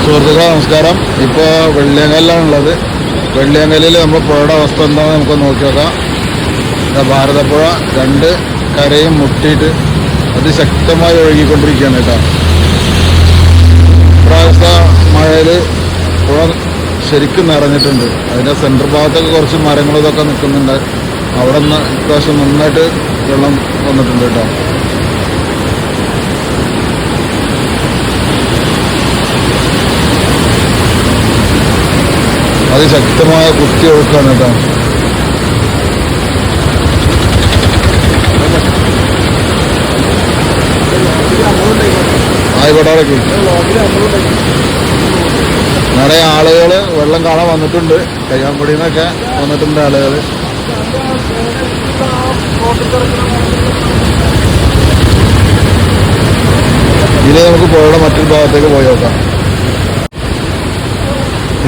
സുഹൃത്തുക്കളെ നമസ്കാരം. ഇപ്പോൾ വെള്ളിയങ്കലിലാണുള്ളത്. വെള്ളിയങ്കലിൽ നമ്മൾ പുഴയുടെ അവസ്ഥ എന്താണെന്ന് നമുക്ക് നോക്കി നോക്കാം. ഭാരതപ്പുഴ രണ്ട് കരയും മുട്ടിയിട്ട് അതിശക്തമായി ഒഴുകിക്കൊണ്ടിരിക്കുകയാണ് കേട്ടോ. ഇപ്രാവശ്യത്തെ മഴയിൽ പുഴ ശരിക്കും നിറഞ്ഞിട്ടുണ്ട്. അതിൻ്റെ സെൻട്രൽ ഭാഗത്തൊക്കെ കുറച്ച് മരങ്ങളും ഇതൊക്കെ നിൽക്കുന്നുണ്ട്. അവിടെ നിന്ന് ഇപ്രാവശ്യം നന്നായിട്ട് വെള്ളം വന്നിട്ടുണ്ട് കേട്ടോ. അതിശക്തമായ കുത്തി ഒഴുക്കാണ് കേട്ടോ. ആയിക്കോട്ടേക്ക് നിറയെ ആളുകൾ വെള്ളം കാണാൻ വന്നിട്ടുണ്ട്. കയ്യാമ്പടിയിൽ നിന്നൊക്കെ വന്നിട്ടുണ്ട് ആളുകൾ. ഇനി നമുക്ക് പുഴയുടെ മറ്റൊരു ഭാഗത്തേക്ക് പോയി നോക്കാം.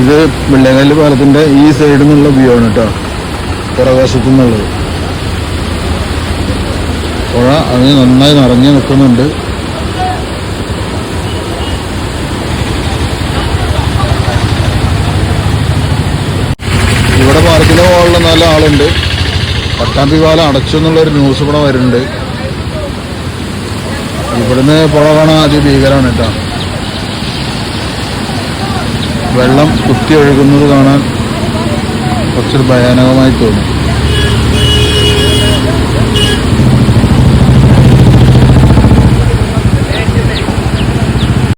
ഇത് വെള്ളിയങ്കല്ല് പാലത്തിന്റെ ഈ സൈഡിൽ നിന്നുള്ള വ്യൂ ആണ് കേട്ടോ, പുറകുവശത്തു നിന്നുള്ളത്. പുഴ അതിന് നന്നായി നിറഞ്ഞു നിൽക്കുന്നുണ്ട്. ഇവിടെ പാലത്തിന്റെ മുകളിൽ നല്ല ആളുണ്ട്. പട്ടാമ്പി പാലം അടച്ചു എന്നുള്ളൊരു ന്യൂസ് ഇവിടെ വരുന്നുണ്ട്. ഇവിടുന്ന് പുഴ കാണാൻ അതിഭീകരമാണ് കേട്ടോ. വെള്ളം കുത്തി ഒഴുകുന്നത് കാണാൻ കുറച്ചൊരു ഭയാനകമായി തോന്നും.